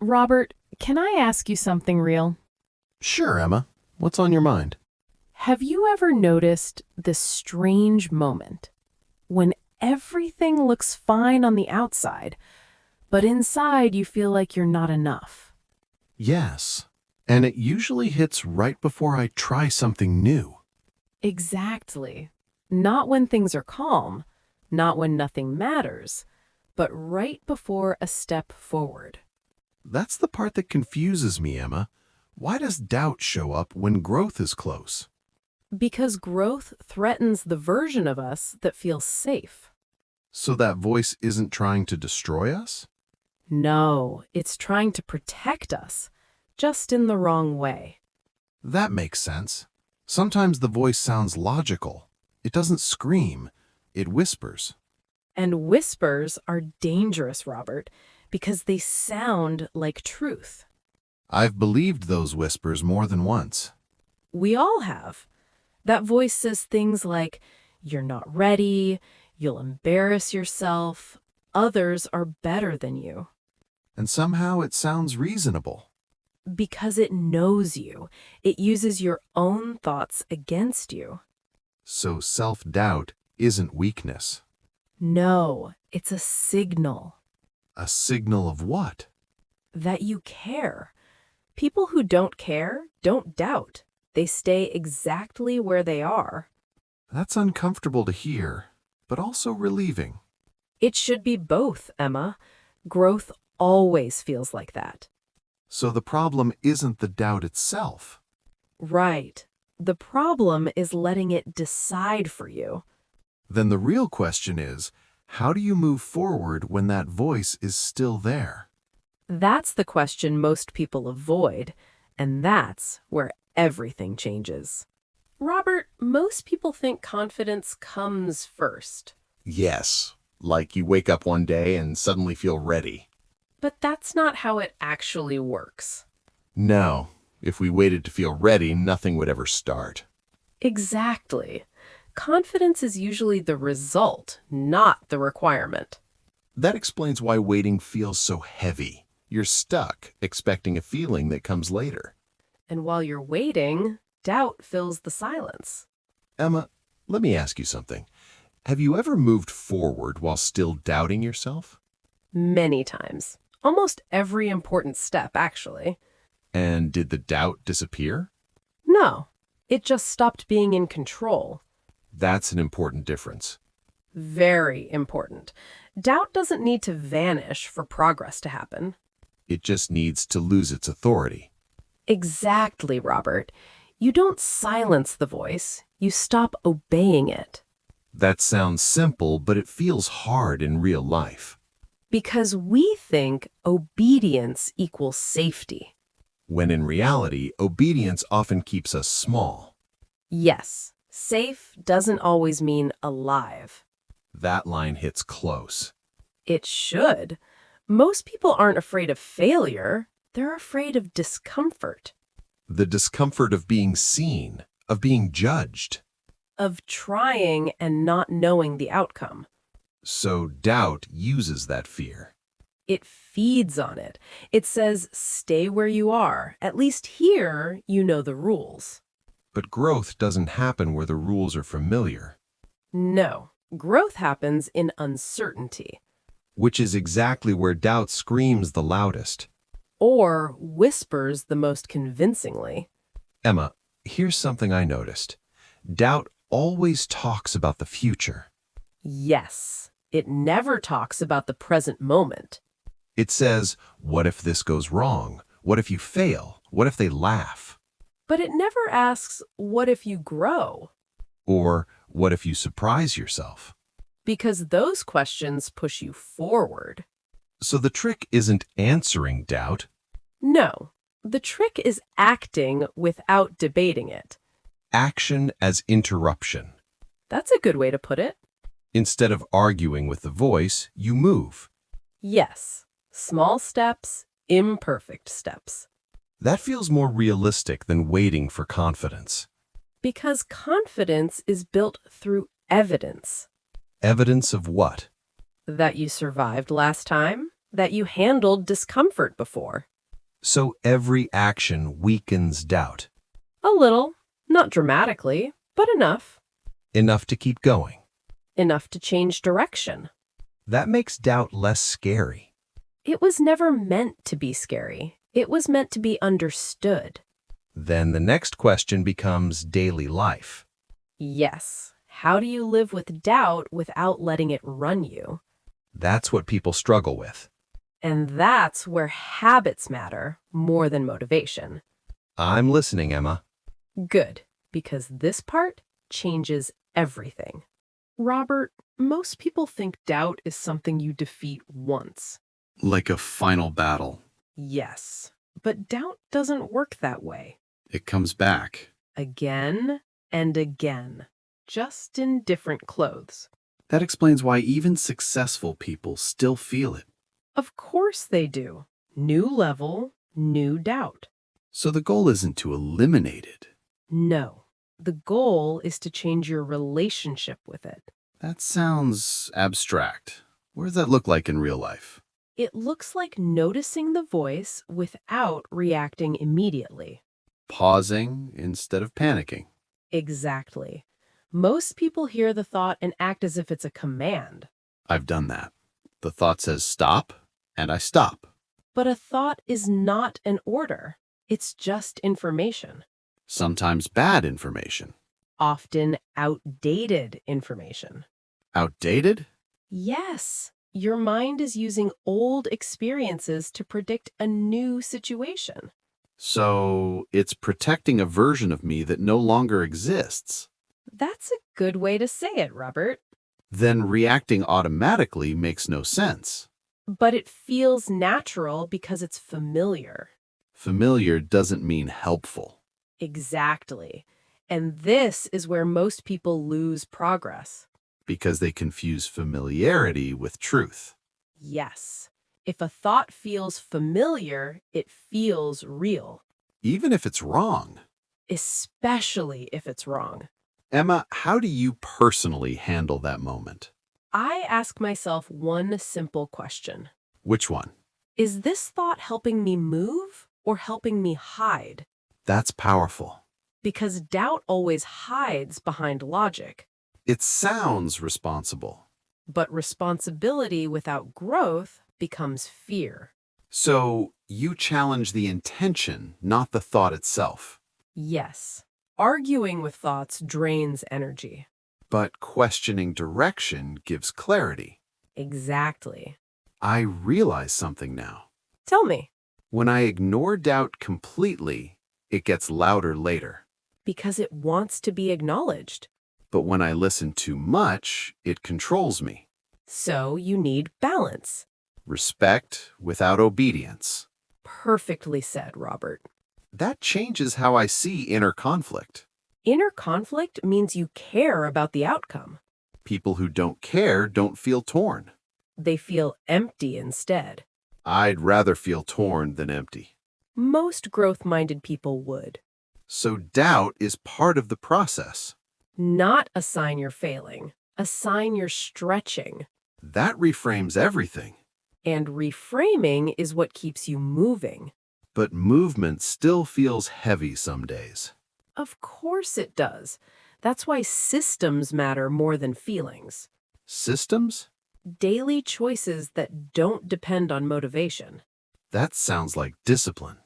Robert, can I ask you something real? Sure, Emma. What's on your mind? Have you ever noticed this strange moment when everything looks fine on the outside, but inside you feel like you're not enough? Yes. And it usually hits right before I try something new. Exactly. Not when things are calm, not when nothing matters, but right before a step forward. That's the part that confuses me, Emma. Why does doubt show up when growth is close? Because growth threatens the version of us that feels safe. So that voice isn't trying to destroy us? No, it's trying to protect us, just in the wrong way. That makes sense. Sometimes the voice sounds logical. It doesn't scream, it whispers. And whispers are dangerous, Robert, because they sound like truth. I've believed those whispers more than once. We all have. That voice says things like, you're not ready, you'll embarrass yourself, others are better than you. And somehow it sounds reasonable. Because it knows you, it uses your own thoughts against you. So self-doubt isn't weakness. No, it's a signal A signal of what? that you care. People who don't care don't doubt. They stay exactly where they are. That's uncomfortable to hear, but also relieving. It should be both, Emma. Growth always feels like that. So the problem isn't the doubt itself. Right. The problem is letting it decide for you. Then the real question is, how do you move forward when that voice is still there? That's the question most people avoid, and that's where everything changes. Robert, most people think confidence comes first. Yes, like you wake up one day and suddenly feel ready. But that's not how it actually works. No, if we waited to feel ready, nothing would ever start. Exactly. Confidence is usually the result, not the requirement. That explains why waiting feels so heavy. You're stuck, expecting a feeling that comes later. And while you're waiting, doubt fills the silence. Emma, let me ask you something. Have you ever moved forward while still doubting yourself? Many times. Almost every important step, actually. And did the doubt disappear? No, it just stopped being in control. That's an important difference. Very important. Doubt doesn't need to vanish for progress to happen. It just needs to lose its authority. Exactly, Robert. You don't silence the voice, you stop obeying it. That sounds simple, but it feels hard in real life. Because we think obedience equals safety. When in reality, obedience often keeps us small. Yes, safe doesn't always mean alive. That line hits close. It should. Most people aren't afraid of failure, they're afraid of discomfort, The discomfort of being seen, of being judged. of trying and not knowing the outcome. So doubt uses that fear. It feeds on it. It says, stay where you are. At least here, you know the rules. But growth doesn't happen where the rules are familiar, No, growth happens in uncertainty. which is exactly where doubt screams the loudest. Or whispers the most convincingly. Emma, here's something I noticed. Doubt always talks about the future. Yes, it never talks about the present moment. It says, what if this goes wrong? What if you fail? What if they laugh? But it never asks, what if you grow? Or what if you surprise yourself? Because those questions push you forward. So the trick isn't answering doubt. No, the trick is acting without debating it. Action as interruption. That's a good way to put it. Instead of arguing with the voice, you move. Yes, small steps, imperfect steps. That feels more realistic than waiting for confidence. Because confidence is built through evidence. Evidence of what? That you survived last time, that you handled discomfort before. So every action weakens doubt, A little, not dramatically, but enough. enough to keep going. Enough to change direction. That makes doubt less scary. It was never meant to be scary. It was meant to be understood. Then the next question becomes daily life. Yes. How do you live with doubt without letting it run you? That's what people struggle with. And that's where habits matter more than motivation. I'm listening, Emma. Good, because this part changes everything. Robert, most people think doubt is something you defeat once. Like a final battle. Yes, but doubt doesn't work that way. It comes back. Again and again, just in different clothes. That explains why even successful people still feel it. Of course they do. New level, new doubt. So the goal isn't to eliminate it. No, the goal is to change your relationship with it. That sounds abstract. What does that look like in real life? It looks like noticing the voice without reacting immediately. Pausing instead of panicking. Exactly. Most people hear the thought and act as if it's a command. I've done that. The thought says stop, and I stop. But a thought is not an order. It's just information. Sometimes bad information. Often outdated information. Outdated? Yes, your mind is using old experiences to predict a new situation. So it's protecting a version of me that no longer exists. That's a good way to say it, Robert. Then reacting automatically makes no sense. But it feels natural because it's familiar. Familiar doesn't mean helpful. Exactly. And this is where most people lose progress. Because they confuse familiarity with truth. Yes. If a thought feels familiar, it feels real. Even if it's wrong. Especially if it's wrong. Emma, how do you personally handle that moment? I ask myself one simple question. Which one? Is this thought helping me move or helping me hide? That's powerful. Because doubt always hides behind logic. It sounds responsible. But responsibility without growth becomes fear. So you challenge the intention, not the thought itself. Yes. Arguing with thoughts drains energy. But questioning direction gives clarity. Exactly. I realize something now. Tell me. When I ignore doubt completely, it gets louder later. Because it wants to be acknowledged. But when I listen too much, it controls me. So you need balance. Respect without obedience. Perfectly said, Robert. That changes how I see inner conflict. Inner conflict means you care about the outcome. People who don't care don't feel torn. They feel empty instead. I'd rather feel torn than empty. Most growth-minded people would. So doubt is part of the process. Not a sign you're failing, a sign you're stretching. That reframes everything. And reframing is what keeps you moving. But movement still feels heavy some days. Of course it does. That's why systems matter more than feelings. Systems? Daily choices that don't depend on motivation. That sounds like discipline.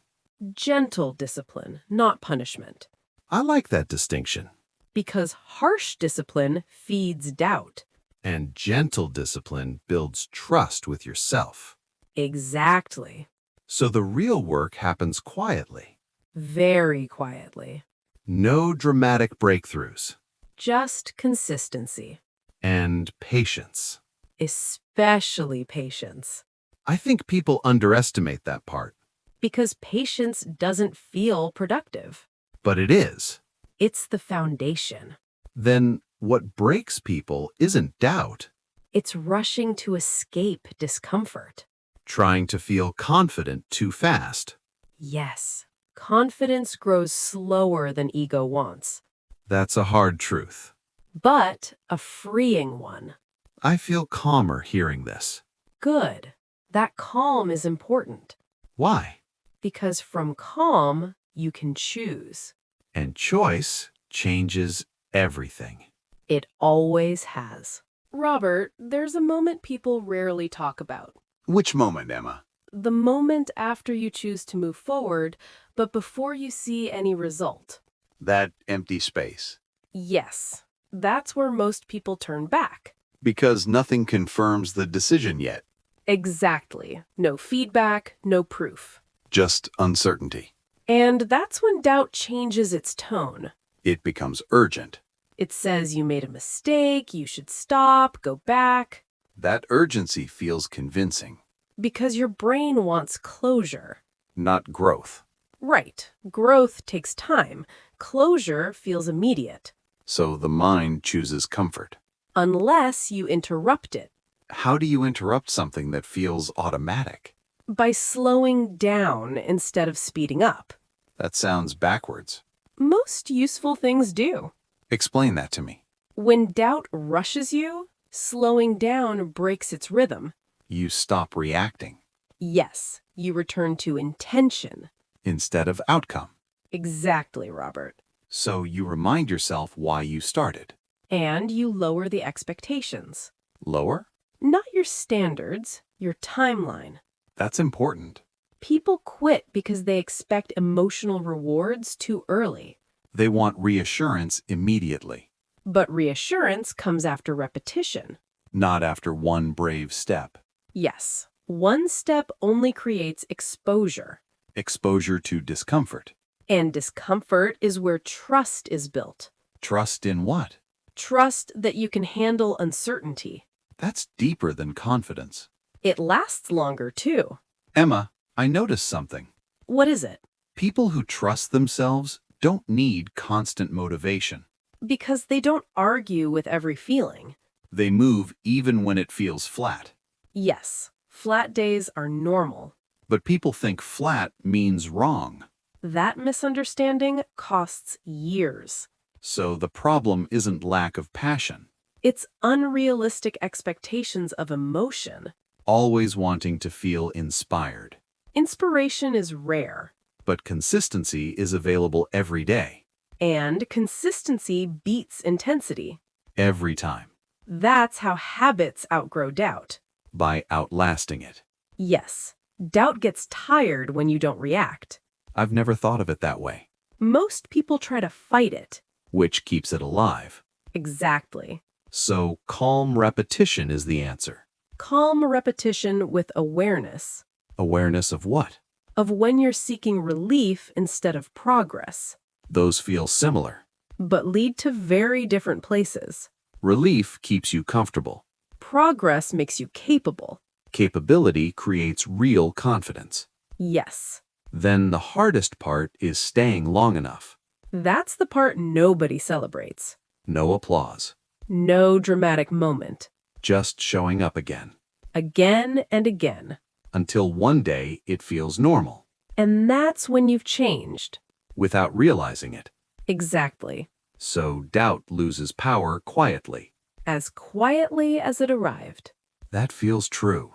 Gentle discipline, not punishment. I like that distinction. Because harsh discipline feeds doubt. And gentle discipline builds trust with yourself. Exactly. So the real work happens quietly. Very quietly. No dramatic breakthroughs. Just consistency. And patience. Especially patience. I think people underestimate that part. Because patience doesn't feel productive. But it is. It's the foundation. Then what breaks people isn't doubt. It's rushing to escape discomfort. Trying to feel confident too fast. Yes, confidence grows slower than ego wants. That's a hard truth. But a freeing one. I feel calmer hearing this. Good. That calm is important. Why? Because from calm, you can choose. And choice changes everything. It always has. Robert, there's a moment people rarely talk about. Which moment, Emma? The moment after you choose to move forward, but before you see any result. That empty space. Yes, that's where most people turn back. Because nothing confirms the decision yet. Exactly. No feedback, no proof. Just uncertainty. And that's when doubt changes its tone. It becomes urgent. It says you made a mistake, you should stop, go back. That urgency feels convincing, Because your brain wants closure. not growth. Right. Growth takes time. Closure feels immediate. So the mind chooses comfort. Unless you interrupt it. How do you interrupt something that feels automatic? By slowing down instead of speeding up. That sounds backwards. Most useful things do. Explain that to me. When doubt rushes you, slowing down breaks its rhythm. You stop reacting Yes, you return to intention. instead of outcome. Exactly, Robert. So you remind yourself why you started. And you lower the expectations. Lower? Not your standards, your timeline. That's important. People quit because they expect emotional rewards too early. They want reassurance immediately, But reassurance comes after repetition. not after one brave step. Yes, one step only creates exposure. Exposure to discomfort. And discomfort is where trust is built. Trust in what? Trust that you can handle uncertainty. That's deeper than confidence. It lasts longer, too. Emma, I noticed something. What is it? People who trust themselves don't need constant motivation. Because they don't argue with every feeling. They move even when it feels flat. Yes, flat days are normal. But people think flat means wrong. That misunderstanding costs years. So the problem isn't lack of passion. It's unrealistic expectations of emotion. Always wanting to feel inspired. Inspiration is rare. But consistency is available every day. And consistency beats intensity. Every time. That's how habits outgrow doubt. By outlasting it. Yes, doubt gets tired when you don't react. I've never thought of it that way. Most people try to fight it. Which keeps it alive. Exactly. So calm repetition is the answer. Calm repetition with awareness Awareness of what? of when you're seeking relief instead of progress, Those feel similar. but lead to very different places. Relief keeps you comfortable. Progress makes you capable. Capability creates real confidence. Yes, Then the hardest part is staying long enough. that's the part nobody celebrates. No applause. No dramatic moment. Just showing up again. Again and again. Until one day it feels normal. And that's when you've changed. Without realizing it. Exactly. So doubt loses power quietly. As quietly as it arrived. That feels true.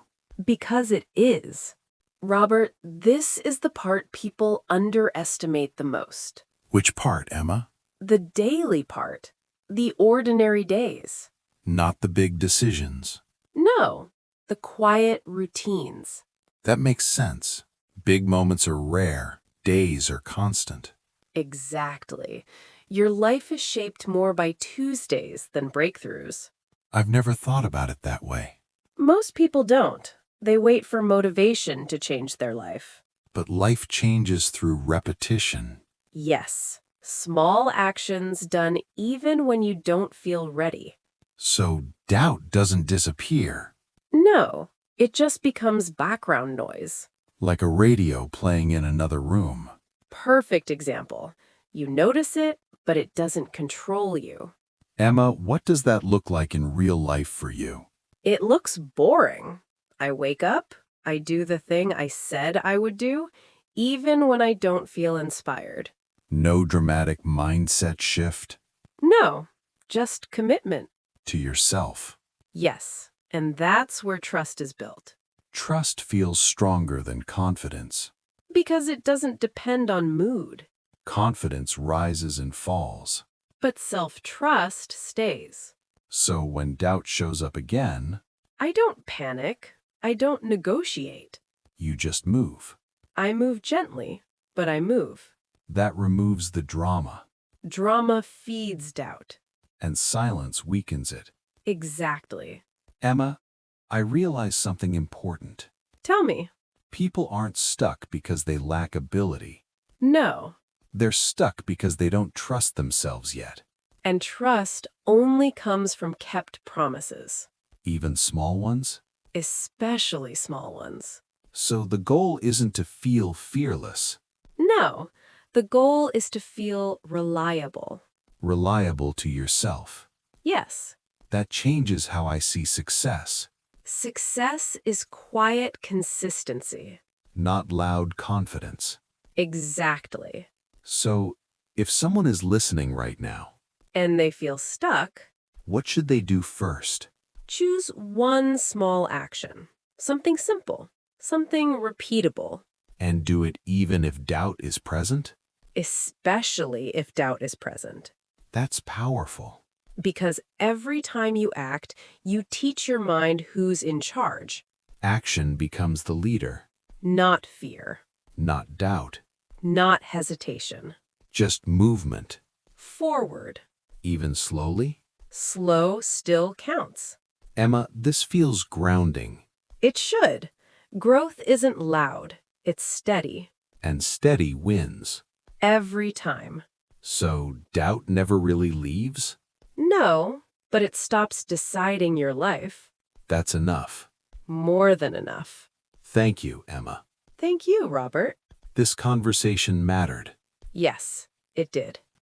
Because it is. Robert, this is the part people underestimate the most. Which part, Emma? The daily part. The ordinary days. Not the big decisions. No, the quiet routines. That makes sense. Big moments are rare. Days are constant. Exactly. Your life is shaped more by Tuesdays than breakthroughs. I've never thought about it that way. Most people don't. They wait for motivation to change their life. But life changes through repetition. Yes, small actions done even when you don't feel ready. So doubt doesn't disappear. No, it just becomes background noise. Like a radio playing in another room. Perfect example. You notice it, but it doesn't control you. Emma, what does that look like in real life for you? It looks boring. I wake up, I do the thing I said I would do, even when I don't feel inspired. No dramatic mindset shift No, just commitment. to yourself. Yes, and that's where trust is built. Trust feels stronger than confidence. Because it doesn't depend on mood. Confidence rises and falls. But self-trust stays. So when doubt shows up again, I don't panic. I don't negotiate. you just move. I move gently, but I move. That removes the drama, Drama feeds doubt. and silence weakens it. Exactly. Emma, I realize something important. Tell me. People aren't stuck because they lack ability. No. They're stuck because they don't trust themselves yet. And trust only comes from kept promises, Even small ones? especially small ones. So the goal isn't to feel fearless, No, the goal is to feel reliable. reliable to yourself. Yes, That changes how I see success, success is quiet consistency. not loud confidence. Exactly. So, if someone is listening right now, And they feel stuck, what should they do first? choose one small action. Something simple, something repeatable, And do it even if doubt is present? especially if doubt is present. That's powerful. Because every time you act, you teach your mind who's in charge, Action becomes the leader, not fear, not doubt, not hesitation. just movement. Forward. Even slowly? Slow still counts. Emma, this feels grounding, It should. Growth isn't loud, it's steady. and steady wins. Every time. So doubt never really leaves? No, but it stops deciding your life. That's enough. More than enough. Thank you, Emma. Thank you, Robert. This conversation mattered. Yes, it did.